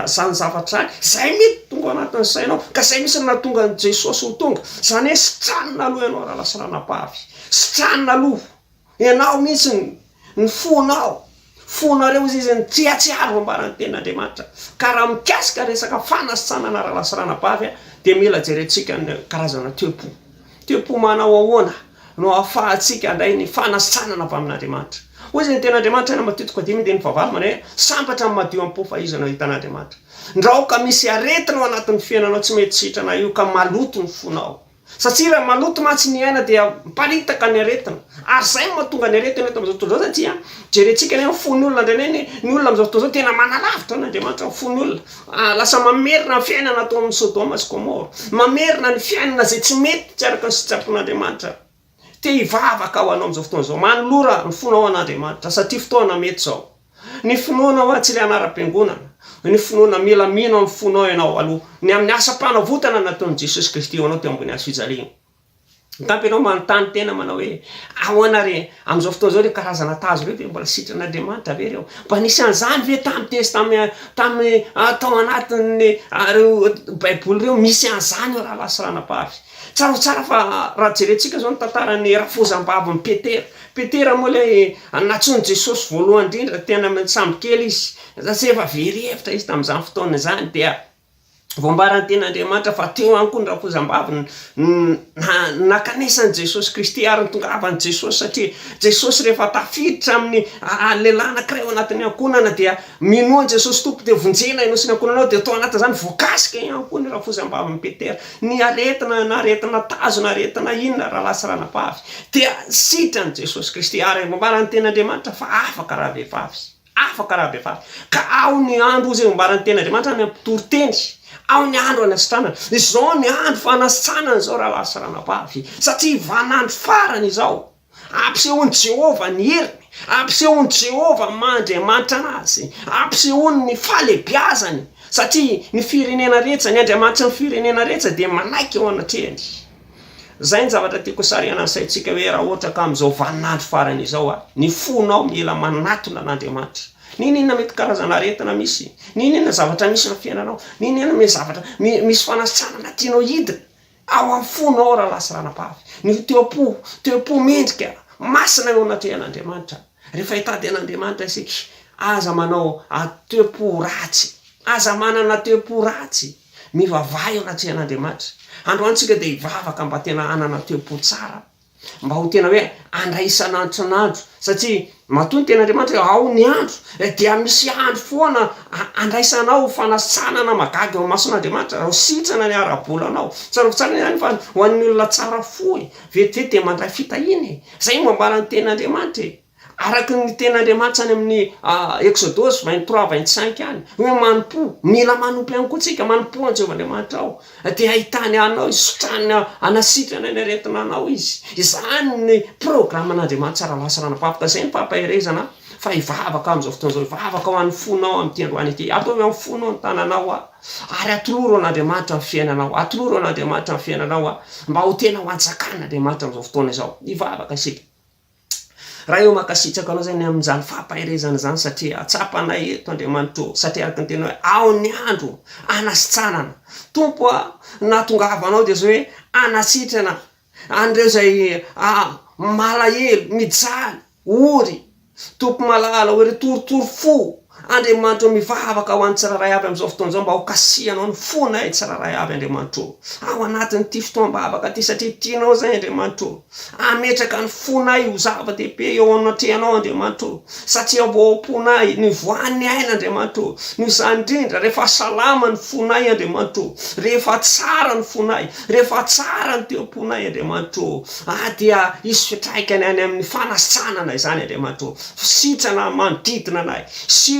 zany zavatra zany. Zay mety tonga anatin'ny sainao. Ka zay misy nahatonga an'i Jesosy ho tonga. Zany hoe sitranina aloha ianao raha lasa ranabavy. Sitranina aloha. Ianao mihitsy ny fonao. Fonareo izy ny tsiatsiaro ambaran'ny ten'Andriamanitra. Ka raha mikasika resaka fanasana raha lasa ranabavy dia mila jerentsika ny karazana teopo. Teopo manao ahoana no ahafahantsika andray ny fanasanana avy amin'Andriamanitra. Hoy izy ny ten'Andriamanitra na matetika dimy dia ny vavahady mane sambatra amin'ny madio am-po fahaizana hitan'Andriamanitra. Raoka misy aretina ao anatin'ny fiainanao tsy mety sitrana io ka maloto ny fonao. Satria raha maloto matsy ny aina dia mparitaka ny aretina. Ary zay mahatonga ny aretina eto amin'izao tontolo zao satria jerentsika ny fony olona ndray ny olona amin'izao tontolo zao tena manalavitra n'Andriamanitra ny fony olona. Lasa mamerina ny fiainana atao amin'ny Sodoma sy Gomora. Mamerina ny fiainana zay tsy mety tsy araka ny sitrapon'Andriamanitra. Te hivavaka ho anao amin'izao fotoana zao. Manolora ny fonao an'Andriamanitra satria fotoana mety zao. Ny finoana tsy le anara-piangonana. Ny finoana mila mino amin'ny fonao ianao aloha. Ny amin'ny asa-panavotana nataon'i Jesosy Kristy anao teo ambony hazo fijaliana. Tampy ianao manontany tena manao hoe ahoana re amin'izao fotoana zao le karazana tazo reo dia mbola sitran'Andriamanitra ve reo? Mba nisy an'izany ve tamin'ny tao anatin'ny Baiboly reo misy an'izany raha lasa ranabavy. Tsara fa raha jerentsika zao ny tantaran'ny rafozam-bavy Petera. Petera moa le natsoin'i Jesosy voalohany indrindra tena samby kely izy. Satria efa very hevitra izy tamin'izany fotoana izany dia voambaran'ny ten'Andriamanitra fa teo any koa ny rafozam-bavy nakanesan'i Jesosy Kristy ary nitongavan'i Jesosy satria Jesosy rehefa tafiditra amin'ny lehilahy anankiray ao anatin'ny ankonana dia minoan'i Jesosy tompo dia vonjena ianao sy ny ankonanao dia tao anatin'izany voakasika ihany koa ny rafozam-bavy Petera. Ny aretina na aretina tazo na aretina inona raha lasa ranabavy dia sitran'i Jesosy Kristy ary voambaran'ny ten'Andriamanitra fa afaka raha vehivavy. Afaka raha vehivavy. Ka ao ny andro izay voambaran'ny ten'Andriamanitra ny ampitoroteny. Ao ny andro anasitranana. Izao ny andro fanasitranana zao raha lasa ranabavy. Satria vanandro farany izao. Ampisehoan'i Jehova ny heriny. Ampisehoan'i Jehova Mandriamanitra anazy. Ampisehoany ny fahalebiazany. Satria ny firenena rehetra, ny Andriamanitra ny firenena rehetra dia manaiky eo anatrehany. Zay ny zavatra tiako sarihana ny saintsika hoe raha ohatra ka amin'izao vanandro farany izao ny fonao mila manatona n'Andriamanitra. Ninona mety karazana aretina misy? Ninona zavatra misy na fiainanao? Ninona me zavatra misy fanasitranana tianao hidina? Ao amin'ny fonao raha lasa ranabavy. Ny teopo mendrika masina eo anatrehan'Andriamanitra. Rehefa hitady an'Andriamanitra isika aza manao teopo ratsy. Aza manana teopo ratsy. Mivavaha eo anatrehan'Andriamanitra. Androantsika dia hivavaka mba tena hanana teopo tsara. Mba ho tena hoe andraisan'andro san'andro satria matoa ny ten'Andriamanitra ao ny andro dia misy andro foana andraisanao fanasanana magaga eo mason'Andriamanitra raha sitrana ny ara-bolanao. Tsara ihany fa ho an'ny olona tsara fohy vetivety dia mandray fitahiny. Zay mombaran'ny ten'Andriamanitra. araky ny ten'Andriamanitra any amin'ny Exodosy 23-25 any hoe manompo mila manompo ihany koa tsika manompo an Jehovahandriamanitra ao dia ahitany anao isotrany anasitrana ny aretina anao izy izany ny programan'Andriamanitra tsara ranapavaka zay ny fampahirezana fa ivavaka am'izao fotoan'izao ivavaka ho an'ny fonao amin'ity androany ity ataovy amin'ny fonao ny tananao ary atoloro an'Andriamanitra amin'ny fiainanao atoloro an'Andriamanitra amin'ny fiainanao mba ho tena ho antsakan'Andriamanitra am'izao fotoana izao ivavaka isika raha eo makasitraka anao zany amin'izany fampahirezana zany satria atsapanay eto Andriamanitra satria araka ny tena hoe ao ny andro anasitranana tompo natongavanao dia zao hoe anasitrana andreo zay malahelo mijaly ory tompo malala hoe torotoro fo Andriamanitra mivavaka ho an'ny tsiraray avy am'izao fotoan'izao mba ho kasihanao ny fonay tsiraray avy Andriamanitra ao anatin'ity fotoam-bavaka ty satria tianao zay Andriamanitra ametraka ny fonay ho zava-dehibe eo anatrehanao Andriamanitra satria voam-ponay ny voan'ny aina Andriamanitra no izany indrindra rehefa salama ny fonay Andriamanitra rehefa tsara ny fonay rehefa tsara ny teom-ponay Andriamanitra dia izy fitraikany any amin'ny fanasitranana izany Andriamanitra sitrana manodidina anay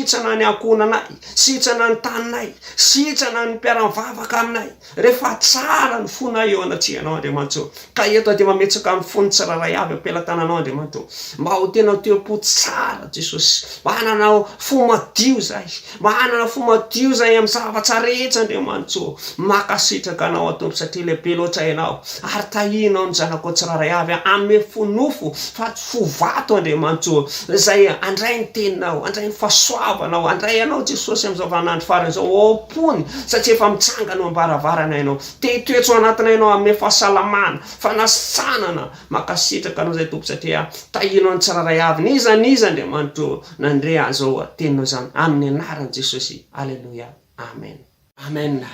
sitrana ny ankonanay sitrana ny taninay sitrana ny mpiara-mivavaka aminay rehefa tsara ny fonay eo anatrehanao Andriamanitra ka eto dia mametsaka amin'ny fony tsiraray avy ampelantananao Andriamanitra mba ho tena teom-po tsara Jesosy mba hananao fo madio zay mba hanana fo madio zay amin'ny zavatra rehetra Andriamanitra makasitraka anao atompo satria lehibe loatra ianao ary tahinao ny zanako tsiraray avy ame fonofo fa fo vato Andriamanitra zay andray ny teninao andray ny fahasoavanao andray anao Jesosy am'izao vanandro farany zao ompony satria efa mitsangana eo ambaravarana ianao toetso anatiny ianao amin'ny fahasalamana fanasitranana makasitraka anao zay tompo satria tahinao ny tsiraray avy niza Andriamanitra nandre azao teninao zany amin'ny anaran'i Jesosy alleluia amen amen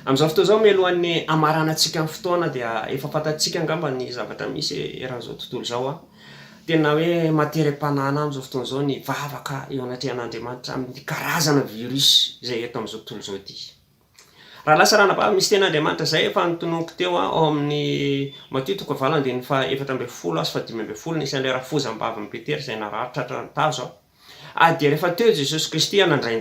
am'izao fotoa zao mialohan'ny amarana antsika ny fotoana dia efa fantatsika angamba ny zavatra misy eran'izao tontolo zao tena hoe materim-panana am'izao fotoana zao ny vavaka eo anatrehan'Andriamanitra amin'ny karazana virus zay eto am'izao tontolo zao ity raha lasa ranapa misy ten'Andriamanitra zay efa nitonoko teo ao amin'ny Matthieu 7:4-5 nisy an'ilay rafozam-bavy ny Petera zay naratra ny tazo dia rehefa teo Jesosy Kristy nandray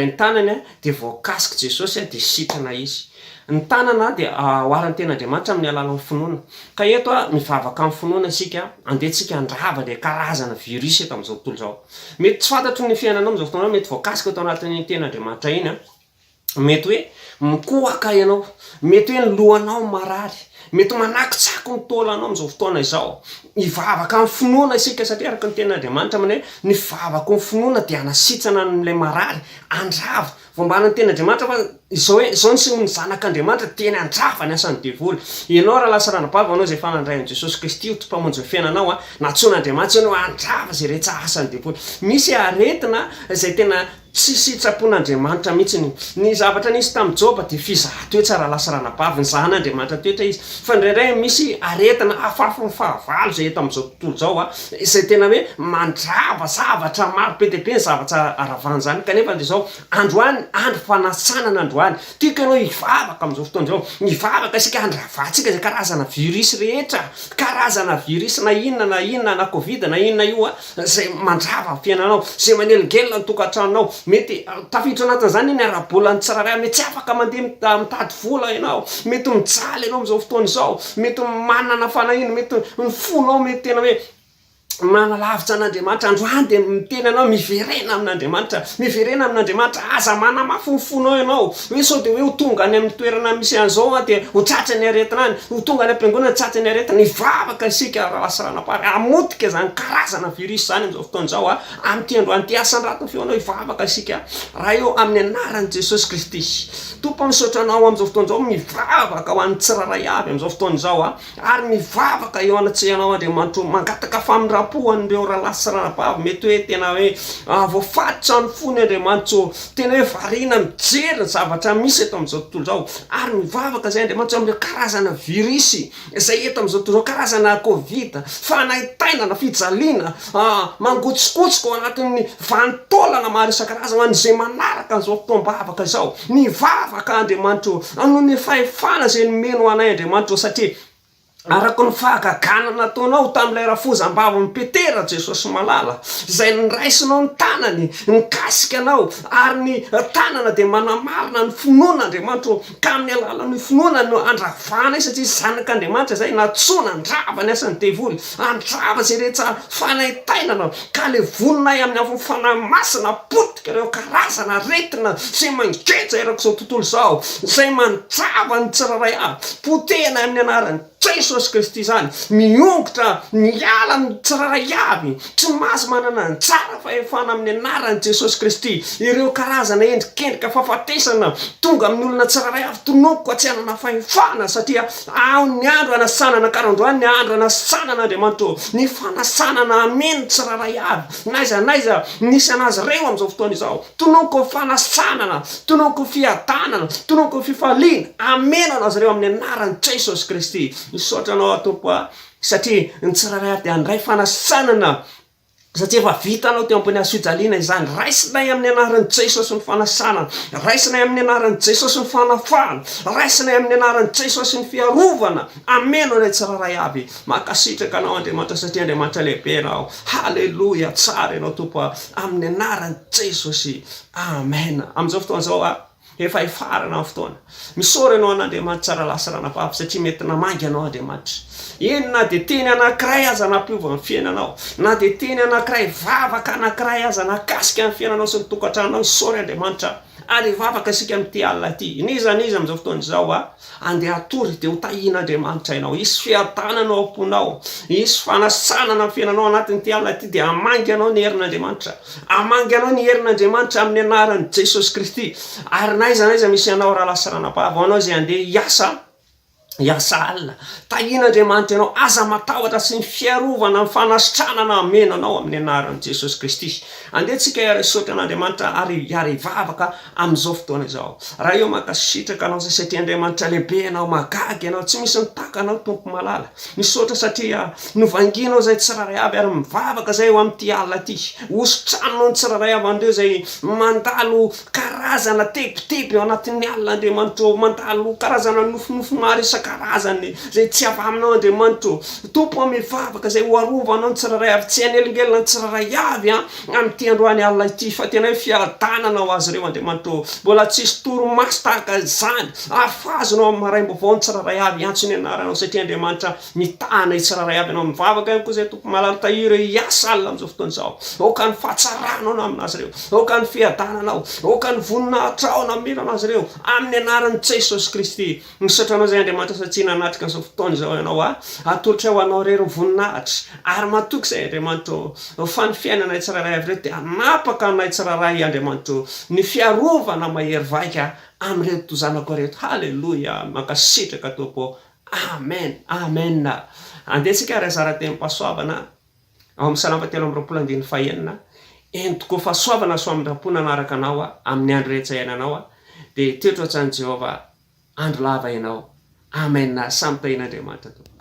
ny tanany dia voakasiky Jesosy dia sitrana izy ny tanana dia oaran'ny ten'Andriamanitra amin'ny alalan'ny finoana ka eto mivavaka amin'ny finoana isika andehantsika andrava le karazana virus eto am'izao tontolo zao mety tsy fantatro ny fiainanao am'izao fotoana mety voakasiky eto anatin'ny ten'Andriamanitra iny mety hoe mikohaka ianao mety hoe ny lohanao marary mety manakitsako ny tôlanao am'izao fotoana izao ivavaka amin'ny finoana isika satria araka ny ten'Andriamanitra aminy hoe ny vavaka ny finoana dia anasitrana n'ilay marary andrava vomban'ny ten'Andriamanitra fa izao ny zanak'Andriamanitra teny andrava ny asan'ny devoly ianao raha lasa ranabava anao zay fanandrain'i Jesosy Kristy ho tompamonjy fiainanao natsoan'Andriamanitra ianao andrava zay rehetra asan'ny devoly misy aretina zay tena tsy sitrapon'Andriamanitra mihitsy ny zavatra nisy tamin'ny Joba dia fizaha toetra raha lasa ranabava ny zanan'Andriamanitra toetra izy fa indraindray misy aretina afafy ny fahavalo zay eto am'izao tontolo zao izay tena hoe mandrava zavatra maro be dia be ny zavatra aravany zany kanefa dia zao androany andro fanasana androany tiako ianao ivavaka am'izao fotoana zao ivavaka isika andravantsika zay karazana virus rehetra karazana virus na inona na covid na inona io zay mandrava fiainanao zay manelingelina ny tokantranonao mety tafiditra anatin'izany ny arabolan'ny tsiraray mety tsy afaka mandeha mitady vola ianao mety mijaly ianao am'izao fotoana izao mety manana fanahino mety ny fonao mety tena hoe manalavitra an'Andriamanitra androany dia miteny anao miverena amin'Andriamanitra aza manamafy ny fonao ianao hoe sao dia hoe ho tonga any amin'ny toerana misy an'izao dia ho tratra ny aretina any ho tonga any am-piangonana tratra ny aretina nivavaka isika raha lasa ranapary amotika zany karazana virus zany am'izao fotoana izao amin'ity androany ty asan-drato feonao ivavaka isika raha eo amin'ny anaran'i Jesosy Kristy tompo misaotra anao am'izao fotoana izao mivavaka ho an'ny tsiraray avy am'izao fotoana izao ary mivavaka eo anatsehanao Andriamanitra mangataka famindram-pohan'ireo raha lasa ranabavy mety hoe tena hoe voafatitra ny fony Andriamanitra tena hoe variana mijery ny zavatra misy eto am'izao tontolo izao ary mivavaka zay Andriamanitra amin'ireo karazana virus zay eto am'izao tontolo karazana covid fanahitainana fijaliana mangotsikotsika ao anatin'ny vanitaolana maro isan-karazana an'izay manaraka an'izao fotoam-bavaka izao nivavaka Andriamanitra noho ny fahefana zay nomeno anay Andriamanitra satria araka ny fahagaganana ataonao tamin'ilay rafozam-bava ny petera Jesosy malala izay nyraisinao ny tanany nikasika anao ary ny tanana dia manamarina ny finoana Andriamanitra ka amin'ny alalan'ny finoana no andravana satria zanak'Andriamanitra izay natsoina andrava ny asan'ny devoly andrava izay rehetra fanaitainana ka le vononay amin'ny afo fanahy masina potika ireo karazana retina izay mangeja erako izao tontolo izao izay mandrava ny tsiraray avy potehana amin'ny anaran'ny Jesosy Kristy zany miongotra miala ny tsiraray avy tsy mahazo manana ny tsara fahefana amin'ny anaran'i Jesosy Kristy ireo karazana endrikendrika fahafatesana tonga amin'ny olona tsiraray avy tonomboko tsy hanana fahefana satria ao ny andro anasanana karandroany ny andro anasanana Andriamanitra ny fanasanana ameny tsiraray avy naiza nisy anazy reo amin'izao fotoana izao tonomboko fanasanana tonomboko fiadanana tonomboko fifaliana amena anazy reo amin'ny anaran'i Jesosy Kristy misaotra anao Tompo satria ny tsiraray avy dia andray fanasanana satria efa vita anao teo ambony hasojaliana izany raisinay amin'ny anaran'i Jesosy ny fanasanana raisinay amin'ny anaran'i Jesosy ny fanafahana raisinay amin'ny anaran'i Jesosy ny fiarovana ameno ilay tsiraray avy makasitraka anao Andriamanitra satria Andriamanitra lehibe anao haleloia tsara ianao Tompo amin'ny anaran'i Jesosy amen amin'izao fotoana izao efa efarana amin'ny fotoana misaora ianao an'Andriamanitra tsara lasarana vavy satria mety namangy anao Andriamanitra eny na dia teny anankiray aza nampiova ny fiainanao na dia teny anankiray vavaka anankiray aza nakasika ny fiainanao sy ny tokantranonao isaora Andriamanitra ary vavaka isika amin'ity alina ity niza amin'izao fotoana izao andeha atory dia ho tahian'Andriamanitra ianao isy fiadanana ao am-ponao isy fanasanana ny fiainanao anatin'ity alina ity dia amangy anao ny herin'Andriamanitra amangy anao ny herin'Andriamanitra amin'ny anaran'i Jesosy Kristy ary naiza misy anao raha lasaranam-bava anao izay andeha hiasa alina tahian'Andriamanitra ianao aza matahotra sy ny fiarovana ny fanasitranana amena anao amin'ny anaran'i Jesosy Kristy andehantsika isaotra an'Andriamanitra ary vavaka amin'izao fotoana izao raha eo mankasitraka anao satria Andriamanitra lehibe anao magagy anao tsy misy nitaka anao Tompo malala misaotra satria novanginao izay tsiraray avy ary mivavaka zay eo amin'ity alina ity osotranonao ny tsiraray avy andreo izay mandalo karazana tebotebo eo anatin'ny alin'Andriamanitra mandalo karazana nofinofo maro isan-karazany zay tsy avy aminao Andriamanitra Tompo mivavaka zay ho arovanao ny tsiraray avy tsy hanelingelina ny tsiraray avy amin'ity androany alina ity fa tena hoe fiadanana ho azy ireo Andriamanitra mbola tsisy toromaso tahaka izany afazonao amin'ny maraim-baovao ny tsiraray avy antsony anaranao satria Andriamanitra mitahana tsiraray avy anao mivavaka ihany koa zay Tompo malala tahiry hiasa alina amin'izao fotoana izao oka ny fahatsaranao na aminazy ireo oka ny fiadananao oka ny voninahitra na amena anazy ireo amin'ny anaran'i Jesosy Kristy misaotra anao zay Andriamanitra satria nanatrika an'izao fotoana izao ianao atolotra ho anao rery voninahitra ary matoky zay Andriamanitra fa ny fiainana tsiraray avy ireo dia anapaka anay tsiraray Andriamanitra ny fiarovana mahery vaika amin'ireo tozanako reto haleloia mankasitraka Tompo amen andehantsika razara teny pasoavana ao amin'ny salama 3:24 entiko fahasoavana so amin'ny rampona anaraka anao amin'ny andro rehetra iainanao dia toetra hoatran'i Jehova andro lava ianao amen samy tahian'Andriamanitra.